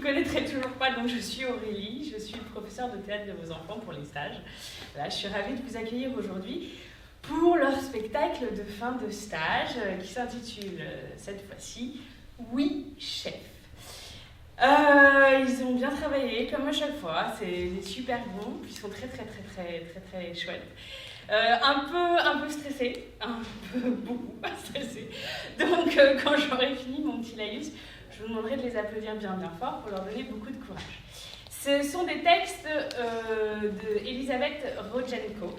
connaîtrez toujours pas, donc je suis Aurélie, je suis professeure de théâtre de vos enfants pour les stages. Voilà, je suis ravie de vous accueillir aujourd'hui pour leur spectacle de fin de stage qui s'intitule cette fois-ci « Oui, chef ». Ils ont bien travaillé, comme à chaque fois, c'est des super bons, ils sont très chouettes. Un peu stressés, beaucoup stressés. Donc quand j'aurai fini mon petit laïus, je vous demanderai de les applaudir bien fort pour leur donner beaucoup de courage. Ce sont des textes d'Elisabeth Rodjenko.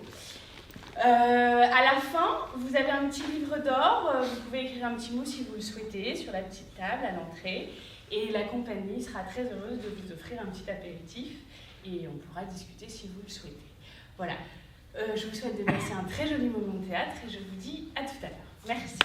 À la fin, vous avez un petit livre d'or, vous pouvez écrire un petit mot si vous le souhaitez sur la petite table à l'entrée. Et la compagnie sera très heureuse de vous offrir un petit apéritif et on pourra discuter si vous le souhaitez. Voilà, je vous souhaite de passer un très joli moment de théâtre et je vous dis à tout à l'heure. Merci.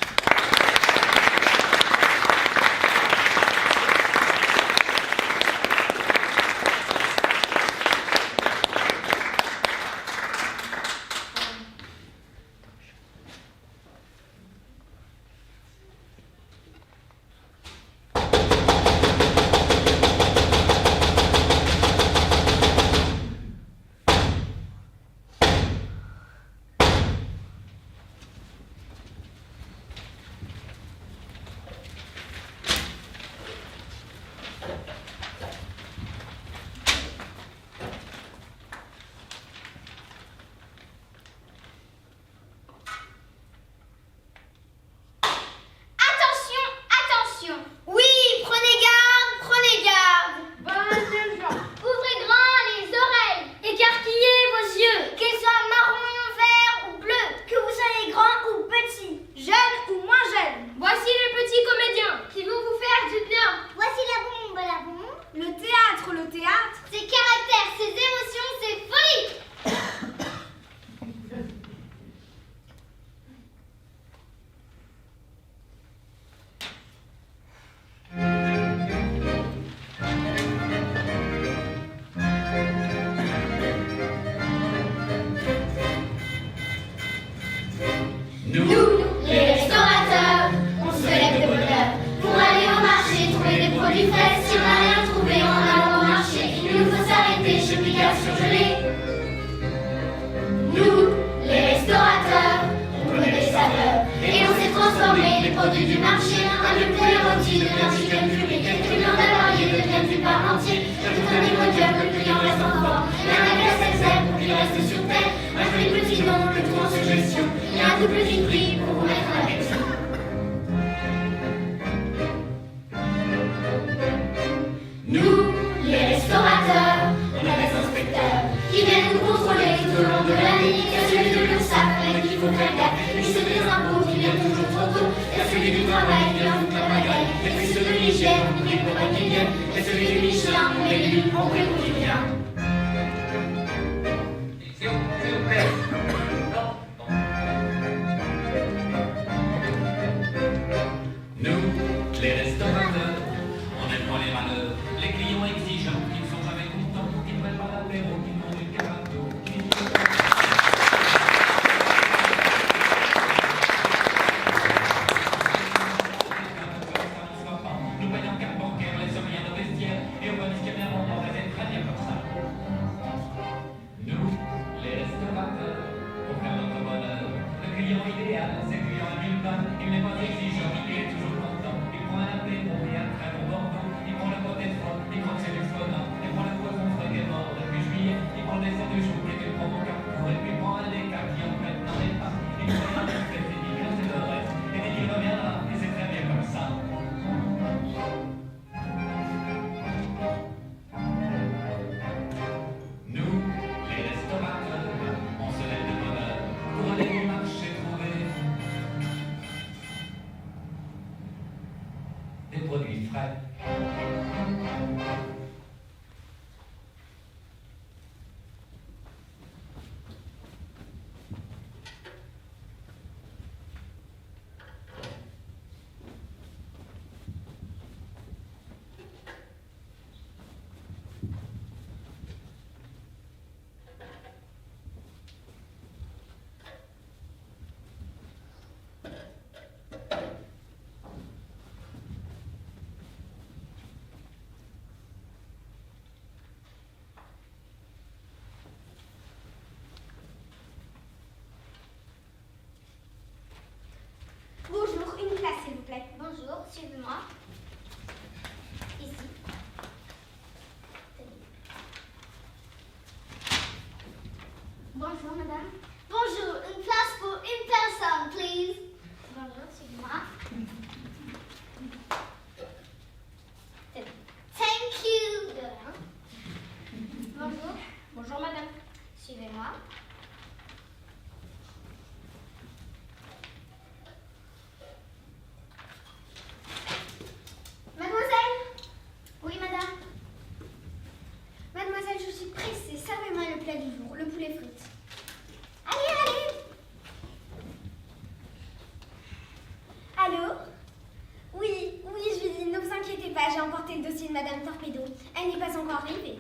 arriver.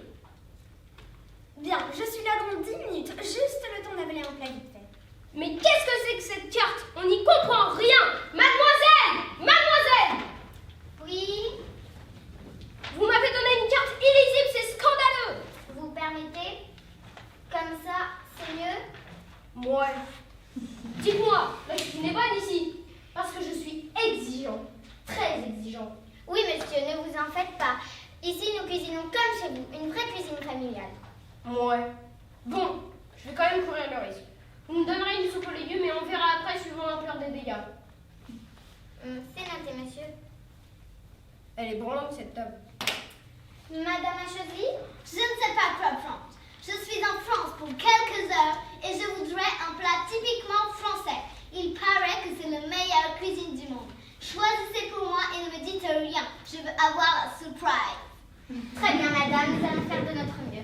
Bien, je suis là dans 10 minutes, juste le temps d'avaler un plat vite fait. Mais qu'est-ce que c'est que cette carte? On n'y comprend rien. Mademoiselle! Mademoiselle! Oui, Vous m'avez donné une carte illisible, c'est scandaleux! vous permettez? Comme ça, c'est mieux? Ouais. Dites-moi, la cuisine n'est bonne ici. Parce que je suis exigeant. Très exigeant. Oui, monsieur, ne vous en faites pas. Ici, nous cuisinons comme chez vous, une vraie cuisine familiale. Ouais. Bon, je vais quand même courir le risque. Vous me donnerez une soupe aux légumes et on verra après suivant l'ampleur des dégâts. C'est noté, monsieur. Elle est branlante cette table. Madame Achevy, je ne sais pas quoi prendre. Je suis en France pour quelques heures et je voudrais un plat typiquement français. Il paraît que c'est la meilleure cuisine du monde. Choisissez pour moi et ne me dites rien. Je veux avoir un surprise. Très bien, madame, nous allons faire de notre mieux.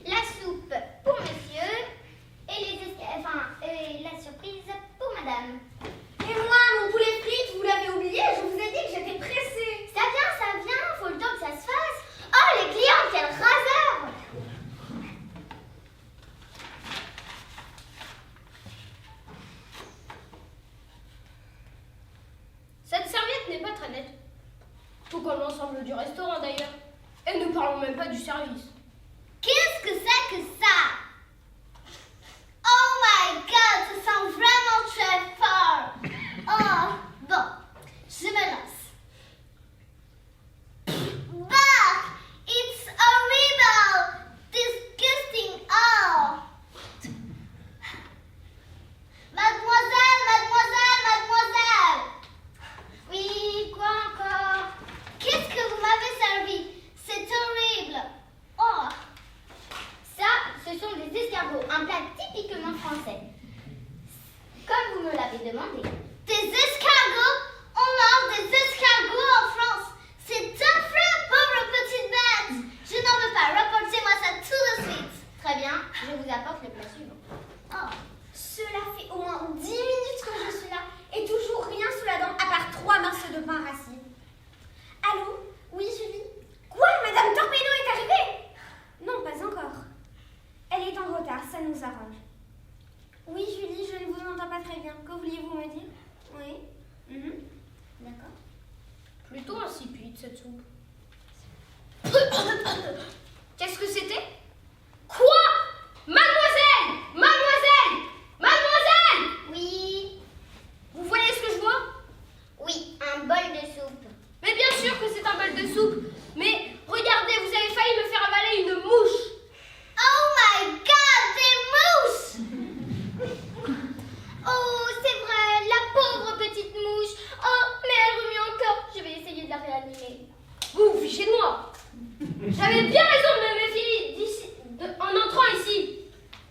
La soupe pour monsieur et la surprise pour madame. Et moi, mon poulet frites, vous l'avez oublié, je vous ai dit que j'étais pressée. Ça vient, faut le temps que ça se fasse. Oh, les clients, quel raseur! Cette serviette n'est pas très nette. Tout comme l'ensemble du restaurant d'ailleurs. Et ne parlons même pas du service. Qu'est-ce que c'est que ça? Oh my god, ça sent vraiment très fort. Oh, bon, je me lance. Bah, it's horrible, disgusting. Oh. Mademoiselle. Oui, quoi encore? Qu'est-ce que vous m'avez servi? C'est horrible. Oh. Ça, ce sont des escargots, un plat typiquement français. Comme vous me l'avez demandé. Des escargots? On mange des escargots en France. C'est affreux, pauvre petite bête. Je n'en veux pas. Rapportez-moi ça tout de suite. Très bien, je vous apporte le plat suivant. Oh, cela fait au moins 10 minutes que je suis là et toujours rien sous la dent à part 3 morceaux de pain rassis. Allô? Oui, Julie? Quoi? Madame Torpedo est arrivée? Non, pas encore. Elle est en retard, ça nous arrange. Oui, Julie, je ne vous entends pas très bien. Que vouliez-vous me dire? Oui. D'accord. Plutôt insipide cette soupe. Qu'est-ce que c'était? Quoi? Mademoiselle! Mademoiselle! Mademoiselle! Oui. Vous voyez ce que je vois? Oui, un bol de soupe. Mais bien sûr que c'est un bol de soupe. Mais regardez, vous avez failli me faire avaler une mouche. Oh my god, des mouches! Oh, c'est vrai, la pauvre petite mouche. Oh, mais elle remue encore. Je vais essayer de la réanimer. Vous vous fichez de moi. J'avais bien raison de me méfier en entrant ici.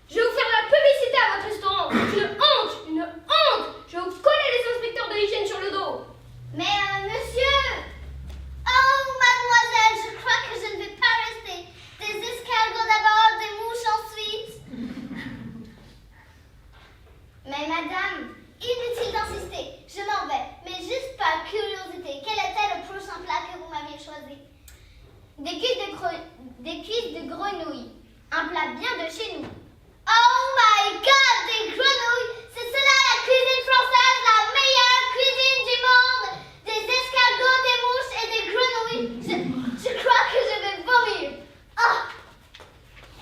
Je vais vous faire la publicité à votre restaurant. Une honte, une honte. Je vais vous coller les inspecteurs de l'hygiène sur le dos. Mais monsieur! Oh, mademoiselle, je crois que je ne vais pas rester. Des escargots d'abord, des mouches ensuite. Mais madame, inutile d'insister, je m'en vais. Mais juste par curiosité, quel était le prochain plat que vous m'aviez choisi? Des cuisses de grenouille. Un plat bien de chez nous. Oh my god, des grenouilles! C'est cela la cuisine française, la meilleure cuisine du monde! Des escargots, des mouches et des grenouilles. Je crois que je vais vomir. Oh.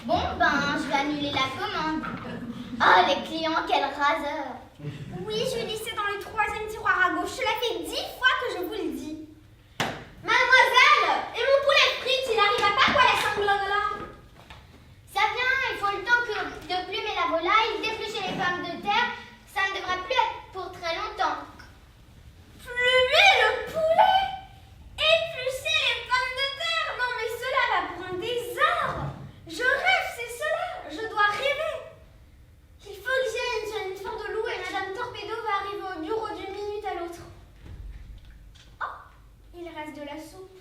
Bon, je vais annuler la commande. Oh, les clients, quel raseur! Oui, Julie, c'est dans le 3e tiroir à gauche. Je l'ai fait 10 fois que je vous le dis. Mademoiselle! Et mon poulet frites, il arrive à pas quoi la sanglote là? Ça vient, il faut le temps de plumer la volaille, d'éplucher les pommes de terre. Ça ne devrait plus être pour très longtemps. Plumer le poulet? Éplucher les pommes de terre? Non, mais cela va prendre des heures. Je rêve, c'est cela. Je dois rêver. Il faut que j'aille sur une fleur de loup et Madame Torpedo va arriver au bureau d'une minute à l'autre. Oh, il reste de la soupe.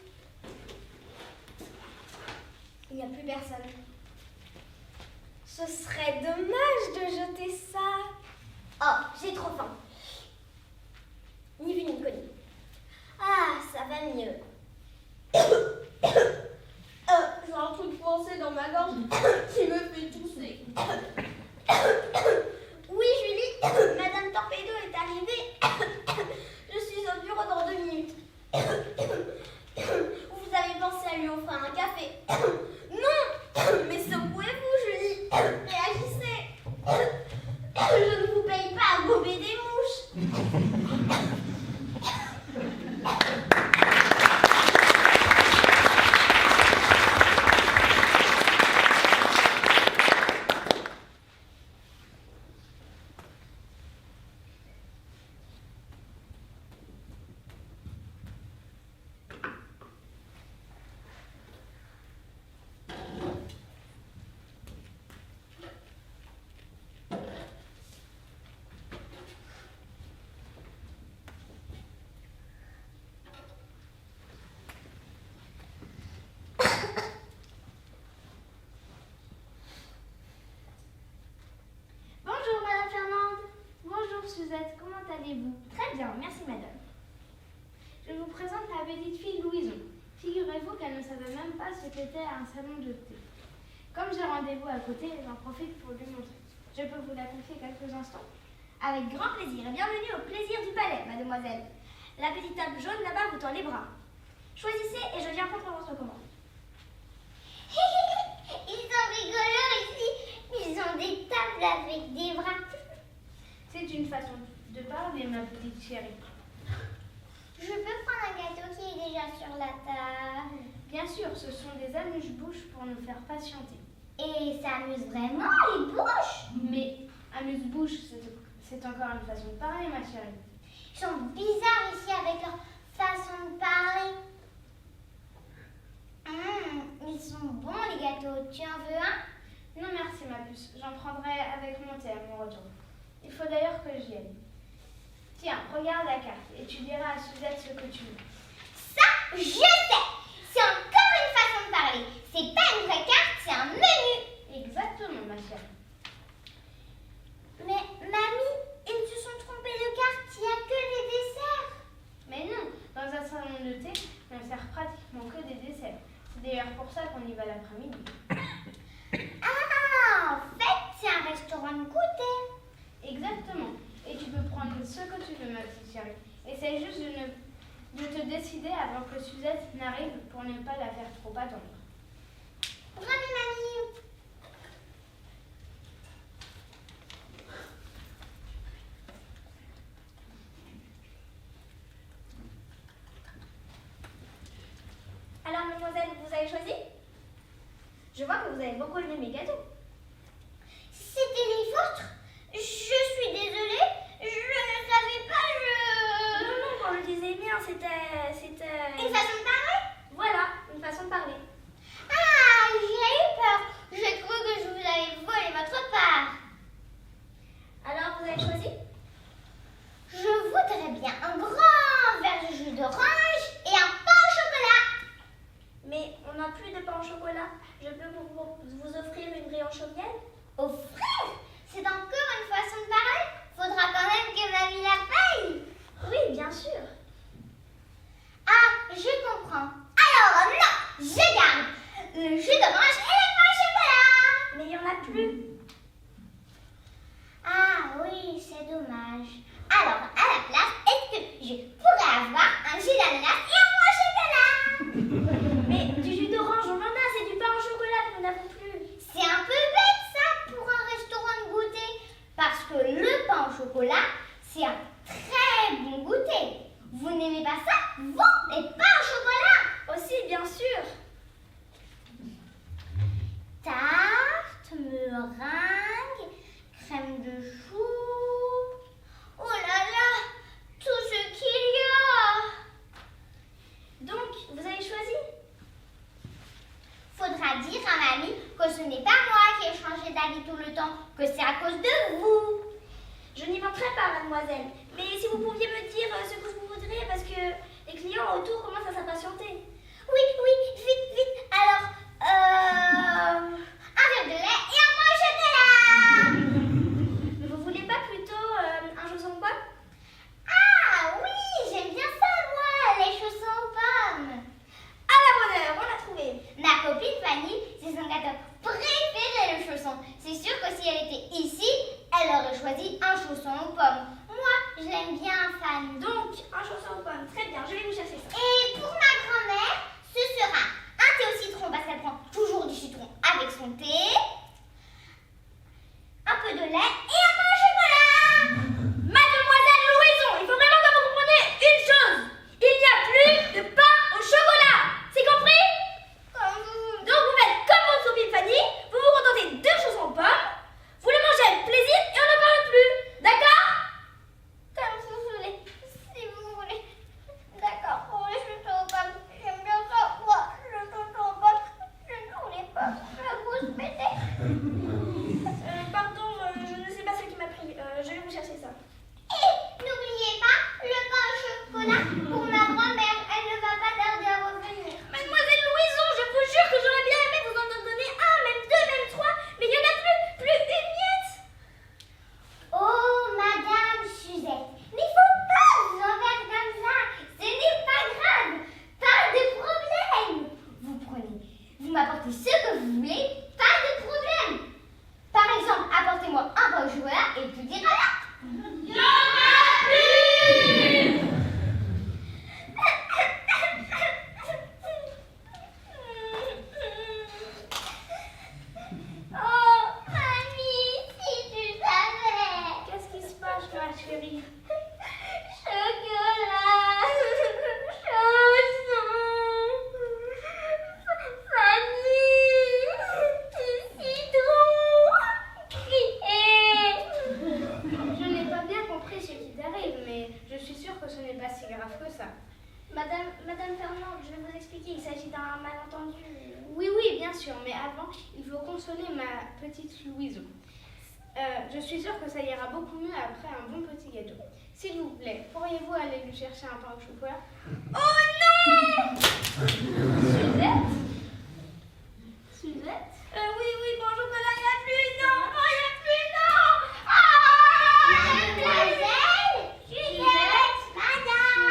appelez-vous? Très bien, merci madame. Je vous présente la petite fille Louison. Figurez-vous qu'elle ne savait même pas ce qu'était un salon de thé. Comme j'ai rendez-vous à côté, j'en profite pour lui montrer. Je peux vous la confier quelques instants? Avec grand plaisir et bienvenue au plaisir du palais, mademoiselle. La petite table jaune là-bas vous tend les bras. Choisissez et je viens prendre votre commande. Ils sont rigolos ici. Ils ont des tables avec des bras. C'est une façon de parler, ma petite chérie. Je peux prendre un gâteau qui est déjà sur la table. Bien sûr, ce sont des amuse-bouches pour nous faire patienter. Et ça amuse vraiment les bouches. Mais amuse-bouche, c'est encore une façon de parler, ma chérie. Ils sont bizarres ici avec leur façon de parler. Ils sont bons les gâteaux. Tu en veux un? Non merci ma puce, j'en prendrai avec mon thé à mon retour. Il faut d'ailleurs que j'y aille. Tiens, regarde la carte et tu diras à Suzette ce que tu veux. Ça, je sais. C'est encore une façon de parler. C'est pas une vraie carte, c'est un menu. Exactement ma chérie. Mais mamie, ils se sont trompés de carte. Il n'y a que des desserts. Mais non, dans un salon de thé, on ne sert pratiquement que des desserts. C'est d'ailleurs pour ça qu'on y va l'après-midi. Ah, en fait, c'est un restaurant de goûter. Exactement. Et tu peux prendre ce que tu veux, ma petite chérie. Essaye juste de te décider avant que Suzette n'arrive pour ne pas la faire trop attendre. Bravo, mamie. Alors mademoiselle, vous avez choisi? Je vois que vous avez beaucoup aimé mes gâteaux. C'était les vôtres. Je suis désolée. Je ne savais pas, Non, non, quand je disais bien, c'était... Une façon de parler? Voilà, une façon de parler. Ah, j'ai eu peur. J'ai cru que je vous avais volé votre part. Alors, vous avez choisi? Je voudrais bien un grand verre de jus d'orange et un pain au chocolat. Mais on n'a plus de pain au chocolat. Je peux vous offrir une brioche au miel? Offrir? C'est encore une façon de parler. Faudra quand même que mamie la paye. Oui, bien sûr. Ah, je comprends. Alors non, je garde le jus d'orange et le pain au chocolat. Mais il n'y en a plus. Ah oui, c'est dommage. Alors, à la place, est-ce que je pourrais avoir un jus d'ananas et un pain au chocolat? Mais du jus d'orange, on en a, c'est du pain au chocolat que nous n'avons plus. C'est un peu bête ça pour un restaurant de goûter. Parce que le pain au chocolat, c'est un très bon goûter. Vous n'aimez pas ça? Vous, les pains au chocolat? Aussi, bien sûr. Tarte, meringue, crème de chou. Oh là là, tout ce qu'il y a. Donc, vous avez choisi? Faudra dire à mamie que ce n'est pas moi qui ai changé d'avis tout le temps, que c'est à cause de vous. Je n'y manquerai pas, mademoiselle. Mais si vous pouviez me dire ce que vous voudriez, parce que les clients autour commencent à s'impatienter. Oui, vite, vite. Alors, un verre de lait et un pain au chocolat. Vous voulez pas plutôt un chausson de pomme? Ah oui, j'aime bien ça, moi, les chaussons aux pommes. À la bonne heure, on l'a trouvé. Ma copine Fanny, c'est son gâteau préféré, le chausson. C'est sûr que si elle était ici, elle aurait choisi un chausson aux pommes. Moi, je l'aime bien, Fanny. Donc, un chausson aux pommes. Très bien, je vais vous chercher ça. Et pour ma grand-mère, ce sera un thé au citron, parce qu'elle prend toujours du citron avec son thé, un peu de lait et un pain au chocolat. Mademoiselle Louison, il faut vraiment que vous compreniez une chose. Il n'y a plus de pain au chocolat. C'est compris? Donc vous faites comme votre copine Fanny, vous vous contentez de chaussons aux pommes, vous le mangez avec plaisir et on n'en parle plus. D'accord? Comme vous voulez, si vous voulez. D'accord, pour les chaussons aux pommes, j'aime bien ça. Moi, le chausson aux pommes, je ne voulais pas. La grosse pétée. Pardon, je ne sais pas ce mais je suis sûre que ce n'est pas si grave que ça. Madame Fernande, je vais vous expliquer, il s'agit d'un malentendu. Oui, oui, bien sûr, mais avant, il faut consoler ma petite Louison. Je suis sûre que ça ira beaucoup mieux après un bon petit gâteau. S'il vous plaît, pourriez-vous aller lui chercher un pain au chocolat? Oh non! Suzette? Suzette? Oui, bon chocolat, il n'y a plus, non, il n'y a plus, non! Mademoiselle! Suzette! Madame!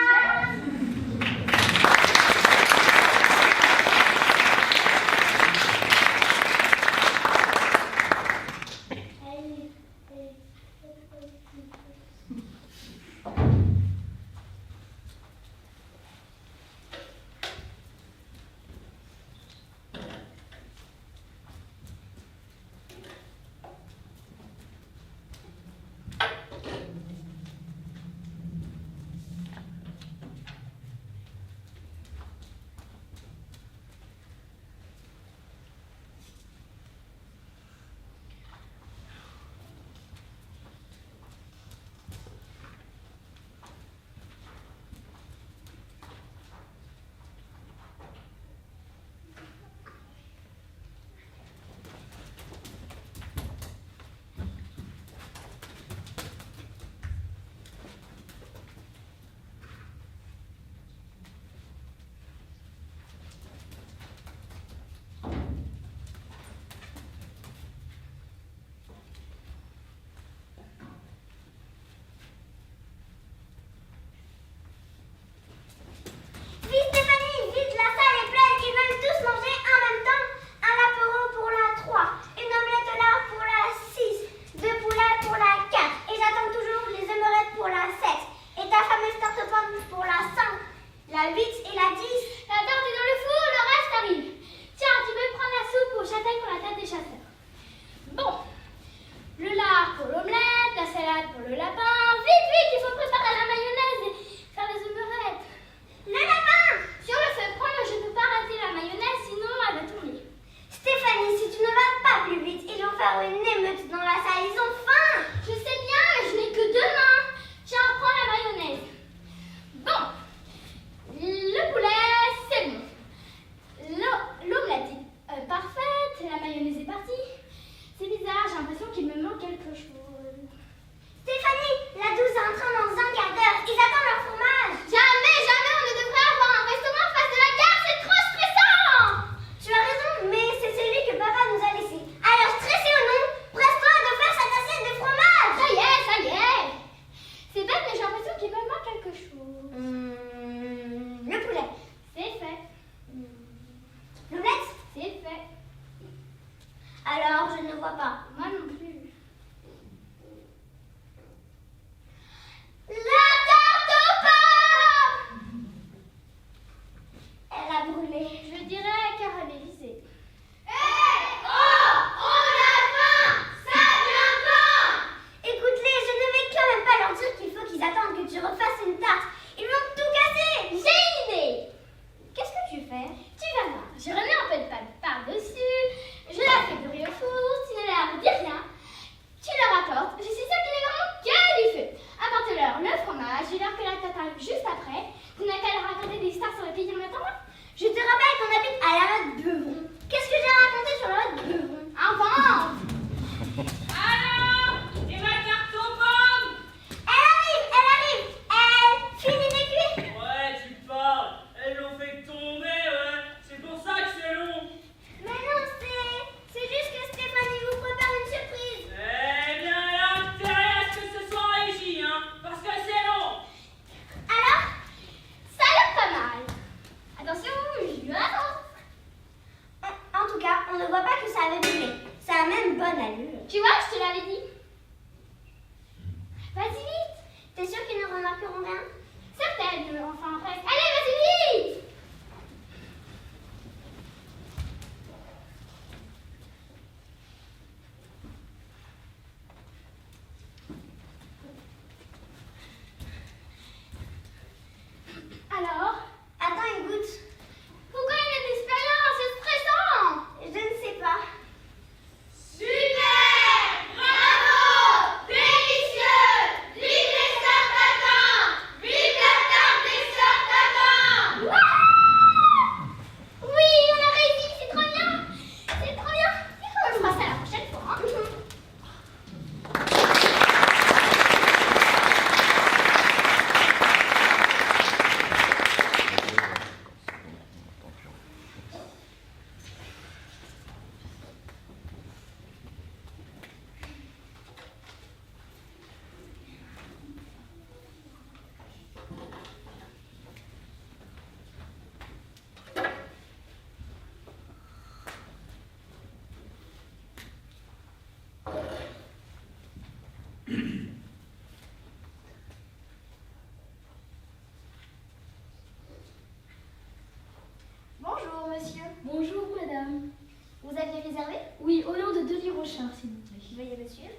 aviez réservé? Oui, au nom de Delis Rochard, s'il vous plaît. Veuillez me suivre.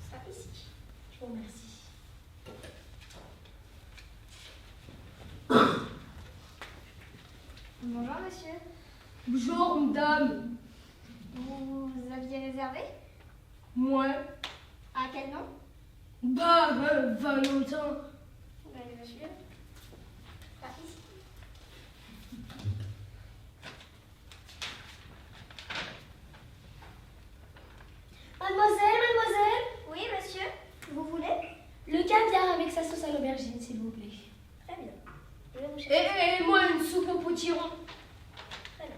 Ce sera ici. Je vous remercie. Bonjour, monsieur. Bonjour, madame. Vous aviez réservé? Moi, À quel nom? bah, Valentin. Veuillez me suivre. Ce sera ici. Mademoiselle, Oui, monsieur. Vous voulez? le caviar avec sa sauce à l'aubergine, s'il vous plaît. Très bien. Je vais vous chercher. Et moi, une soupe au potiron. Très bien.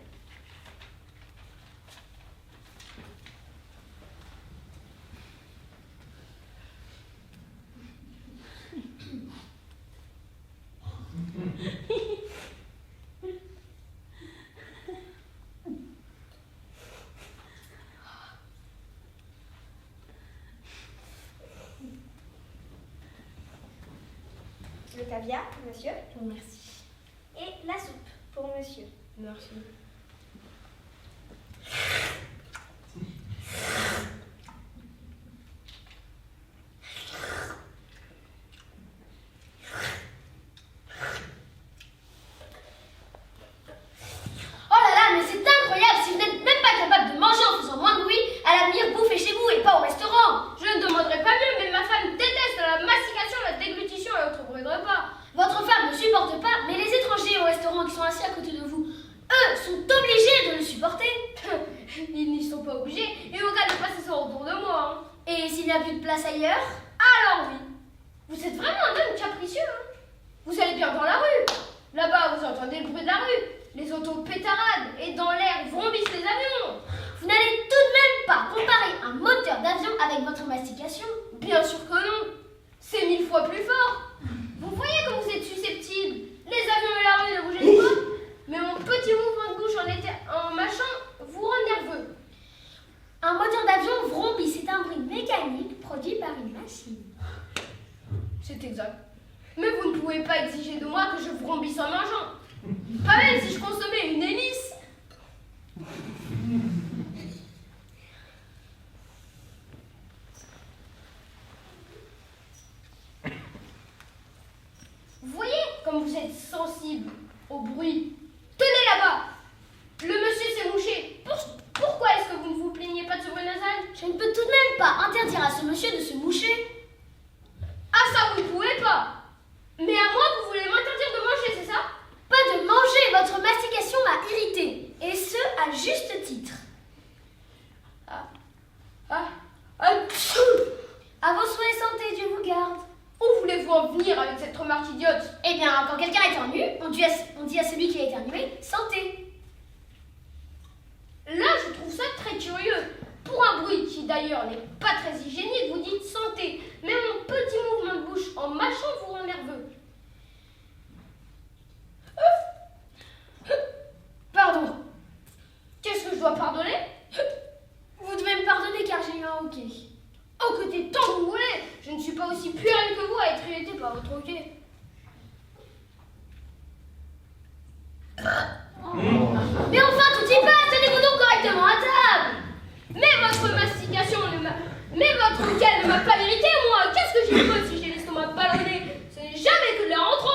Le caviar, pour monsieur. Je vous remercie. Et la soupe, pour monsieur. Merci. Oh là là, mais c'est incroyable! Si vous n'êtes même pas capable de manger en faisant moins de bruit, à l'avenir, bouffez chez vous et pas au restaurant! Je ne demanderai pas mieux, mais ma femme déteste la mastication, la déglutition et autres bruits de repas. Votre femme ne supporte pas, mais les étrangers au restaurant qui sont assis à côté de vous, eux, sont obligés de le supporter. Ils n'y sont pas obligés, et au cas de passer ça autour de moi. Hein. Et s'il n'y a plus de place ailleurs? Alors oui, vous êtes vraiment un homme capricieux. Hein. Vous allez bien dans la rue. Là-bas, vous entendez le bruit de la rue. Les autos pétaradent, et dans l'air vrombissent les avions. Vous n'allez tout de même pas comparer un moteur d'avion avec votre mastication. Bien sûr que non. C'est 1000 fois plus fort. Vous voyez comme vous êtes susceptible. Les avions et la rue ne vous gênent pas. Mais mon petit mouvement de bouche en mâchant vous rend nerveux. Un moteur d'avion vrombit, c'est un bruit mécanique produit par une machine. C'est exact. Mais vous ne pouvez pas exiger de moi que je vrombisse en mangeant. Pas même si je consommais une hélice. Vous voyez comme vous êtes sensible au bruit. Tenez là-bas. Le monsieur s'est mouché. Pourquoi est-ce que vous ne vous plaignez pas de ce bruit nasal? Je ne peux tout de même pas interdire à ce monsieur de se moucher. Ah ça vous ne pouvez pas. Mais à moi vous voulez m'interdire de manger, c'est ça? Pas de manger, votre mastication m'a irritée. Et ce, à juste titre. Tchou. À vos souhaits, santé, Dieu vous garde. Où voulez-vous en venir avec cette remarque idiote? Eh bien, quand quelqu'un éternue, on dit à celui qui a éternué, santé. Là, je trouve ça très curieux. Pour un bruit qui d'ailleurs n'est pas très hygiénique, vous dites santé. Mais mon petit mouvement de bouche en mâchant vous rend nerveux. Pardon. Qu'est-ce que je dois pardonner? Vous devez me pardonner car j'ai eu un hoquet. Oh, que t'es tant que vous voulez. Je ne suis pas aussi puéril que vous à être irrité par votre hoquet. Mais enfin, tout y passe, tenez-vous donc correctement à table. Mais votre mastication Mais votre hoquet ne m'a pas irrité, moi. Qu'est-ce que j'ai fait si j'ai l'estomac ballonné? Ce n'est jamais que de l'air entrant